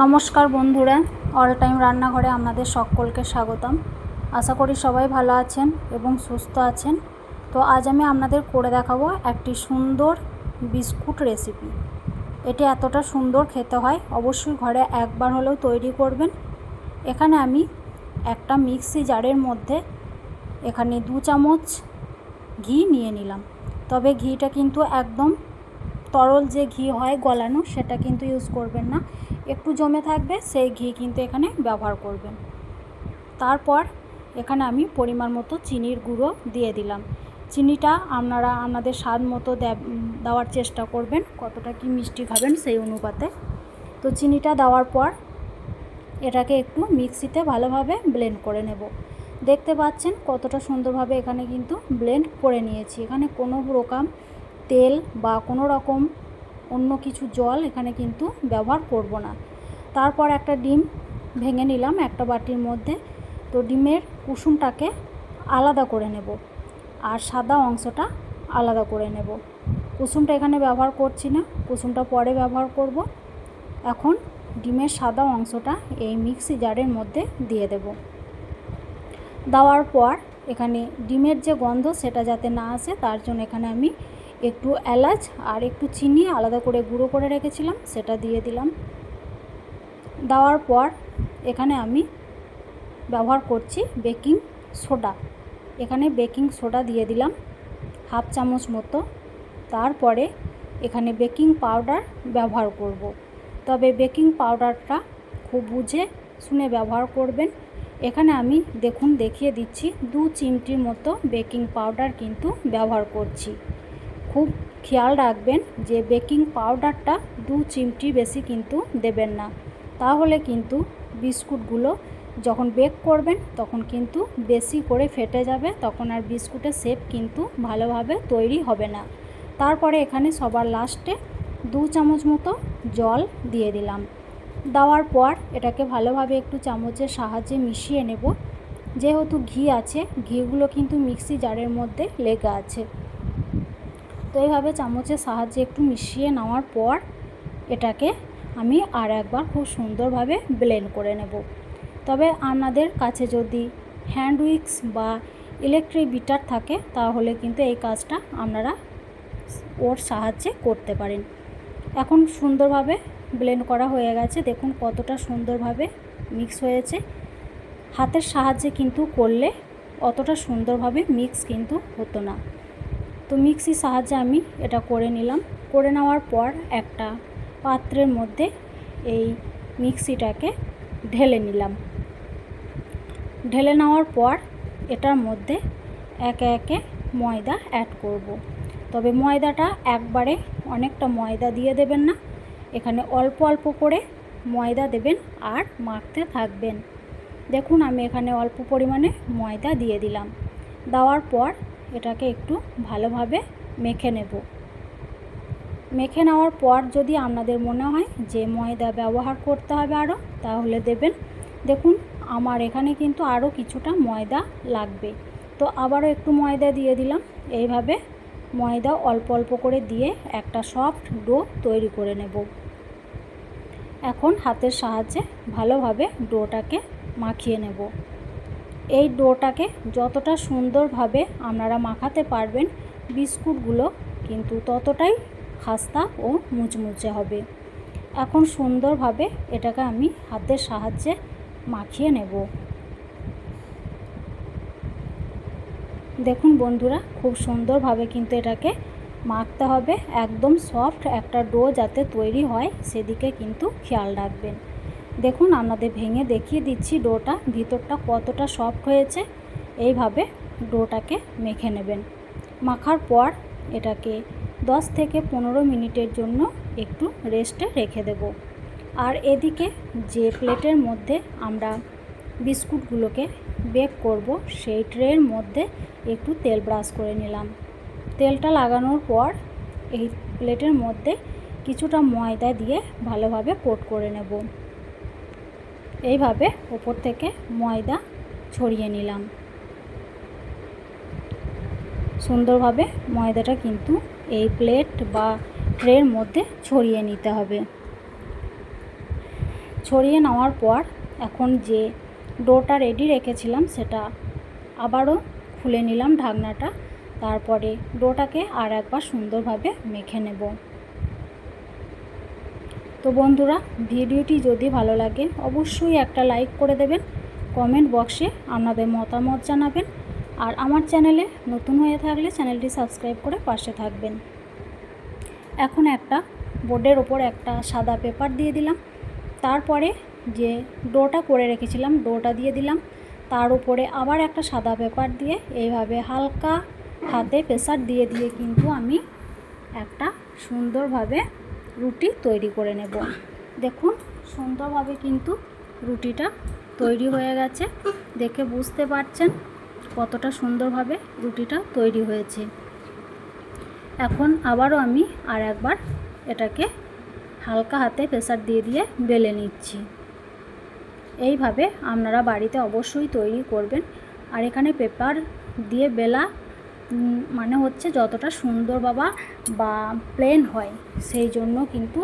নমস্কার বন্ধুরা, all time রান্নাঘরে আপনাদের সকলকে স্বাগতম। আশা করি সবাই ভালো আছেন এবং সুস্থ আছেন। তো আজ আমি আপনাদের করে দেখাবো একটি সুন্দর বিস্কুট রেসিপি। এটি এতটা সুন্দর খেতে হয়, অবশ্যই ঘরে একবার হলেও তৈরি করবেন। এখানে আমি একটা মিক্সি জারের মধ্যে এখানে 2 চামচ ঘি নিয়ে নিলাম। তবে ঘিটা কিন্তু একদম তরল যে ঘি হয় গলানো, সেটা কিন্তু ইউজ করবেন না, একটু জমে থাকবে সেই ঘি কিন্তু এখানে ব্যবহার করবেন। তারপর এখানে আমি পরিমাণ মতো চিনির গুঁড়ো দিয়ে দিলাম। চিনিটা আপনারা আপনাদের স্বাদ মতো দেওয়ার চেষ্টা করবেন, কতটা কি মিষ্টি খাবেন সেই অনুপাতে। তো চিনিটা দেওয়ার পর এটাকে একটু মিক্সিতে ভালোভাবে ব্লেন্ড করে নেব। দেখতে পাচ্ছেন কতটা সুন্দরভাবে এখানে কিন্তু ব্লেন্ড করে নিয়েছি। এখানে কোনো রকম তেল বা কোনো রকম অন্য কিছু জল এখানে কিন্তু ব্যবহার করব না। তারপর একটা ডিম ভেঙে নিলাম একটা বাটির মধ্যে। তো ডিমের কুসুমটাকে আলাদা করে নেব আর সাদা অংশটা আলাদা করে নেব। কুসুমটা এখানে ব্যবহার করছি না, কুসুমটা পরে ব্যবহার করব। এখন ডিমের সাদা অংশটা এই মিক্সি জারের মধ্যে দিয়ে দেব। দেওয়ার পর এখানে ডিমের যে গন্ধ সেটা যাতে না আসে, তার জন্য এখানে আমি একটু এলাচ আর একটু চিনি আলাদা করে গুঁড়ো করে রেখেছিলাম, সেটা দিয়ে দিলাম। দেওয়ার পর এখানে আমি ব্যবহার করছি বেকিং সোডা। এখানে বেকিং সোডা দিয়ে দিলাম 1/2 চামচ মতো। তারপরে এখানে বেকিং পাউডার ব্যবহার করব। তবে বেকিং পাউডারটা খুব বুঝে শুনে ব্যবহার করবেন। এখানে আমি দেখিয়ে দিচ্ছি 2 চিমটির মতো বেকিং পাউডার কিন্তু ব্যবহার করছি। খুব খেয়াল রাখবেন যে বেকিং পাউডারটা 2 চিমটি বেশি কিন্তু দেবেন না, তাহলে কিন্তু বিস্কুটগুলো যখন বেক করবেন তখন কিন্তু বেশি করে ফেটে যাবে, তখন আর বিস্কুটের শেপ কিন্তু ভালোভাবে তৈরি হবে না। তারপরে এখানে সবার লাস্টে 2 চামচ মতো জল দিয়ে দিলাম। দেওয়ার পর এটাকে ভালোভাবে একটু চামচের সাহায্যে মিশিয়ে নেব। যেহেতু ঘি আছে, ঘিগুলো কিন্তু মিক্সি জারের মধ্যে লেগে আছে। তো এইভাবে চামচের সাহায্যে একটু মিশিয়ে নেওয়ার পর এটাকে আমি আর একবার খুব সুন্দরভাবে ব্লেন্ড করে নেব। তবে আপনাদের কাছে যদি হ্যান্ড উইক্স বা ইলেকট্রিক বিটার থাকে তাহলে কিন্তু এই কাজটা আপনারা ওর সাহায্যে করতে পারেন। এখন সুন্দরভাবে ব্লেন্ড করা হয়ে গেছে, দেখুন কতটা সুন্দরভাবে মিক্স হয়েছে। হাতের সাহায্যে কিন্তু করলে অতটা সুন্দরভাবে মিক্স কিন্তু হতো না। তো মিক্সির সাহায্যে আমি এটা করে নিলাম। করে নেওয়ার পর একটা পাত্রের মধ্যে এই মিক্সিটাকে ঢেলে নিলাম। ঢেলে নেওয়ার পর এটার মধ্যে একে একে ময়দা অ্যাড করব। তবে ময়দাটা একবারে অনেকটা ময়দা দিয়ে দেবেন না, এখানে অল্প অল্প করে ময়দা দেবেন আর মাখতে থাকবেন। দেখুন আমি এখানে অল্প পরিমাণে ময়দা দিয়ে দিলাম। দেওয়ার পর এটাকে একটু ভালোভাবে মেখে নেব। মেখে নেওয়ার পর যদি আপনাদের মনে হয় যে ময়দা ব্যবহার করতে হবে আরও, তাহলে দেবেন। দেখুন আমার এখানে কিন্তু আরও কিছুটা ময়দা লাগবে, তো আবারও একটু ময়দা দিয়ে দিলাম। এইভাবে ময়দা অল্প অল্প করে দিয়ে একটা সফট ডো তৈরি করে নেব। এখন হাতের সাহায্যে ভালোভাবে ডোটাকে মাখিয়ে নেব। এই ডোটাকে যতটা সুন্দরভাবে আপনারা মাখাতে পারবেন, বিস্কুটগুলো কিন্তু ততটাই খাস্তা ও মুচমুচে হবে। এখন সুন্দরভাবে এটাকে আমি হাতের সাহায্যে মাখিয়ে নেব। দেখুন বন্ধুরা, খুব সুন্দরভাবে কিন্তু এটাকে মাখতে হবে, একদম সফট একটা ডো যাতে তৈরি হয় সেদিকে কিন্তু খেয়াল রাখবেন। দেখুন আপনাদের ভেঙে দেখিয়ে দিচ্ছি ডোটা ভিতরটা কতটা সফট হয়েছে। এইভাবে ডোটাকে মেখে নেবেন। মাখার পর এটাকে 10 থেকে 15 মিনিটের জন্য একটু রেস্টে রেখে দেব। আর এদিকে যে প্লেটের মধ্যে আমরা বিস্কুটগুলোকে বেক করব সেই ট্রের মধ্যে একটু তেল ব্রাশ করে নিলাম। তেলটা লাগানোর পর এই প্লেটের মধ্যে কিছুটা ময়দা দিয়ে ভালোভাবে কোট করে নেব। এইভাবে উপর থেকে ময়দা ছড়িয়ে নিলাম। সুন্দরভাবে ময়দাটা কিন্তু এই প্লেট বা ট্রের মধ্যে ছড়িয়ে নিতে হবে। ছড়িয়ে নেওয়ার পর এখন যে ডোটা রেডি রেখেছিলাম সেটা আবারও খুলে নিলাম ঢাকনাটা। তারপরে ডোটাকে আর একবার সুন্দরভাবে মেখে নেব। তো বন্ধুরা, ভিডিওটি যদি ভালো লাগে অবশ্যই একটা লাইক করে দেবেন, কমেন্ট বক্সে আপনাদের মতামত জানাবেন, আর আমার চ্যানেলে নতুন হয়ে থাকলে চ্যানেলটি সাবস্ক্রাইব করে পাশে থাকবেন। এখন একটা বোর্ডের ওপর একটা সাদা পেপার দিয়ে দিলাম। তারপরে যে ডোটা করে রেখেছিলাম ডোটা দিয়ে দিলাম। তার উপরে আবার একটা সাদা পেপার দিয়ে এইভাবে হালকা হাতে প্রেসার দিয়ে দিয়ে কিন্তু আমি একটা সুন্দরভাবে রুটি তৈরি করে নেব। দেখুন সুন্দরভাবে কিন্তু রুটিটা তৈরি হয়ে গেছে। দেখে বুঝতে পারছেন কতটা সুন্দরভাবে রুটিটা তৈরি হয়েছে। এখন আবারও আমি আর একবার এটাকে হালকা হাতে প্রেসার দিয়ে দিয়ে বেলে নিচ্ছি। এইভাবে আপনারা বাড়িতে অবশ্যই তৈরি করবেন। আর এখানে পেপার দিয়ে বেলা মানে হচ্ছে যতটা সুন্দর বা প্লেন হয় সেই জন্য কিন্তু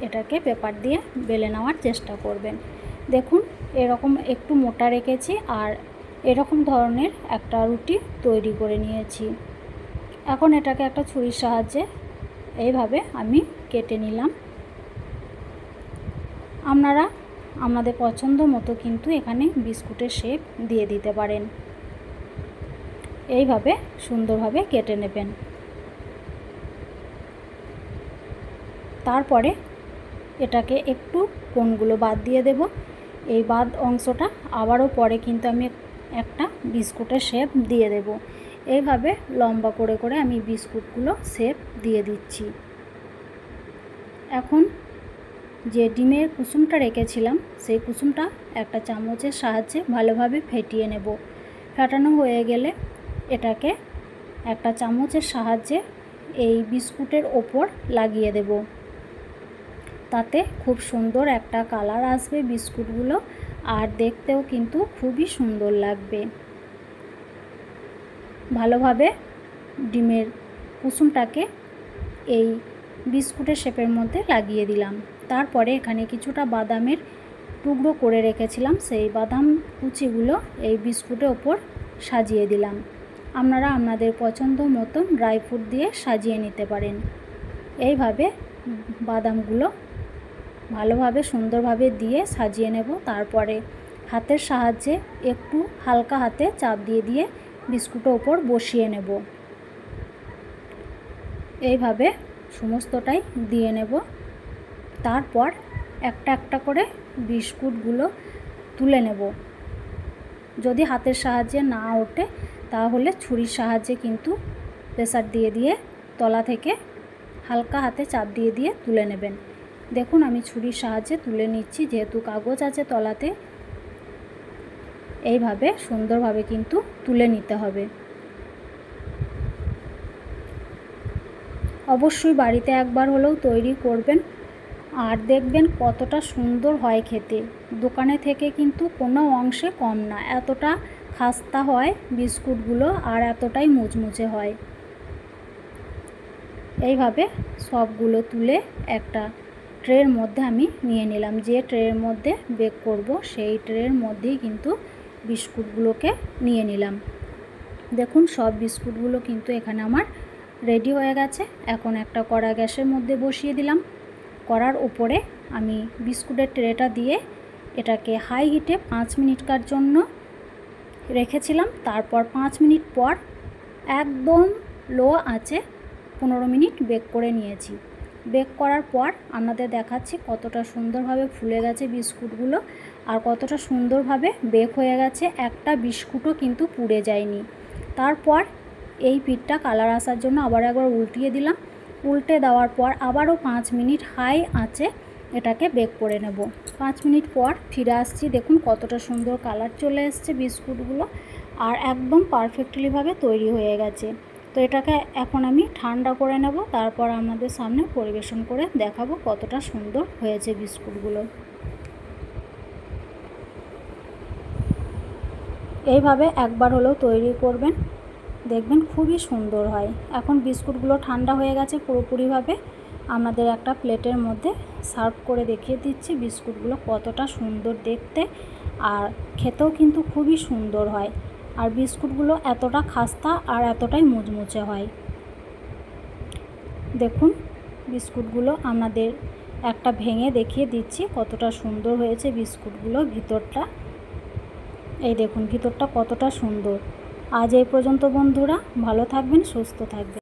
এটাকে পেপার দিয়ে বেলে নেওয়ার চেষ্টা করবেন। দেখুন এরকম একটু মোটা রেখেছি আর এরকম ধরনের একটা রুটি তৈরি করে নিয়েছি। এখন এটাকে একটা ছুরির সাহায্যে এইভাবে আমি কেটে নিলাম। আপনারা আপনাদের পছন্দ মতো কিন্তু এখানে বিস্কুটের শেপ দিয়ে দিতে পারেন। এইভাবে সুন্দরভাবে কেটে নেবেন। তারপরে এটাকে একটু কোণগুলো বাদ দিয়ে দেব। এই বাদ অংশটা আবারও পরে কিন্তু আমি একটা বিস্কুটের শেপ দিয়ে দেব। এইভাবে লম্বা করে করে আমি বিস্কুটগুলো শেপ দিয়ে দিচ্ছি। এখন যে ডিমের কুসুমটা রেখেছিলাম সেই কুসুমটা একটা চামচের সাহায্যে ভালোভাবে ফেটিয়ে নেব। ফেটানো হয়ে গেলে এটাকে একটা চামচের সাহায্যে এই বিস্কুটের ওপর লাগিয়ে দেব। তাতে খুব সুন্দর একটা কালার আসবে বিস্কুটগুলো, আর দেখতেও কিন্তু খুবই সুন্দর লাগবে। ভালোভাবে ডিমের কুসুমটাকে এই বিস্কুটের শেপের মধ্যে লাগিয়ে দিলাম। তারপরে এখানে কিছুটা বাদামের টুকরো করে রেখেছিলাম, সেই বাদাম কুচিগুলো এই বিস্কুটের ওপর সাজিয়ে দিলাম। আপনারা আপনাদের পছন্দ মতন ড্রাই ফ্রুট দিয়ে সাজিয়ে নিতে পারেন। এইভাবে বাদামগুলো ভালোভাবে সুন্দরভাবে দিয়ে সাজিয়ে নেব। তারপরে হাতের সাহায্যে একটু হালকা হাতে চাপ দিয়ে দিয়ে বিস্কুটের ওপর বসিয়ে নেব। এইভাবে সমস্তটাই দিয়ে নেব। তারপর একটা একটা করে বিস্কুটগুলো তুলে নেব। যদি হাতের সাহায্যে না ওঠে তাহলে ছুরির সাহায্যে কিন্তু প্রেসার দিয়ে দিয়ে তলা থেকে হালকা হাতে চাপ দিয়ে দিয়ে তুলে নেবেন। দেখুন আমি ছুরির সাহায্যে তুলে নিচ্ছি, যেহেতু কাগজ আছে তলাতে। এইভাবে সুন্দরভাবে কিন্তু তুলে নিতে হবে। অবশ্যই বাড়িতে একবার হলেও তৈরি করবেন, আর দেখবেন কতটা সুন্দর হয় খেতে। দোকানে থেকে কিন্তু কোনো অংশে কম না, এতটা খাস্তা হয় বিস্কুটগুলো আর এতটাই মুচমুচে হয়। এইভাবে সবগুলো তুলে একটা ট্রের মধ্যে আমি নিয়ে নিলাম। যে ট্রের মধ্যে বেক করব সেই ট্রের মধ্যেই কিন্তু বিস্কুটগুলোকে নিয়ে নিলাম। দেখুন সব বিস্কুটগুলো কিন্তু এখানে আমার রেডি হয়ে গেছে। এখন একটা কড়া গ্যাসের মধ্যে বসিয়ে দিলাম। কড়ার উপরে আমি বিস্কুটের ট্রেটা দিয়ে এটাকে হাই হিটে 5 মিনিটকার জন্য রেখেছিলাম। তারপর 5 মিনিট পর একদম লো আঁচে 15 মিনিট বেক করে নিয়েছি। বেক করার পর আপনাদের দেখাচ্ছি কতটা সুন্দরভাবে ফুলে গেছে বিস্কুটগুলো আর কতটা সুন্দরভাবে বেক হয়ে গেছে। একটা বিস্কুটও কিন্তু পুড়ে যায়নি। তারপর এই পিঠটা কালার আসার জন্য আবার একবার উল্টিয়ে দিলাম। উল্টে দেওয়ার পর আবারও 5 মিনিট হাই আঁচে এটাকে বেক করে নেব। 5 মিনিট পর ফিরে আসছি। দেখুন কতটা সুন্দর কালার চলে এসছে বিস্কুটগুলো আর একদম পারফেক্টলিভাবে তৈরি হয়ে গেছে। তো এটাকে এখন আমি ঠান্ডা করে নেব, তারপর আমাদের সামনে পরিবেশন করে দেখাবো কতটা সুন্দর হয়েছে বিস্কুটগুলো। এইভাবে একবার হলেও তৈরি করবেন, দেখবেন খুবই সুন্দর হয়। এখন বিস্কুটগুলো ঠান্ডা হয়ে গেছে পুরোপুরিভাবে। আপনাদের একটা প্লেটের মধ্যে সার্ভ করে দেখিয়ে দিচ্ছি বিস্কুটগুলো কতটা সুন্দর দেখতে, আর খেতেও কিন্তু খুবই সুন্দর হয়। আর বিস্কুটগুলো এতটা খাস্তা আর এতটাই মুচমুচে হয়। দেখুন বিস্কুটগুলো আপনাদের একটা ভেঙে দেখিয়ে দিচ্ছি কতটা সুন্দর হয়েছে বিস্কুটগুলো ভিতরটা। এই দেখুন ভিতরটা কতটা সুন্দর। আজ এই পর্যন্ত বন্ধুরা, ভালো থাকবেন, সুস্থ থাকবেন।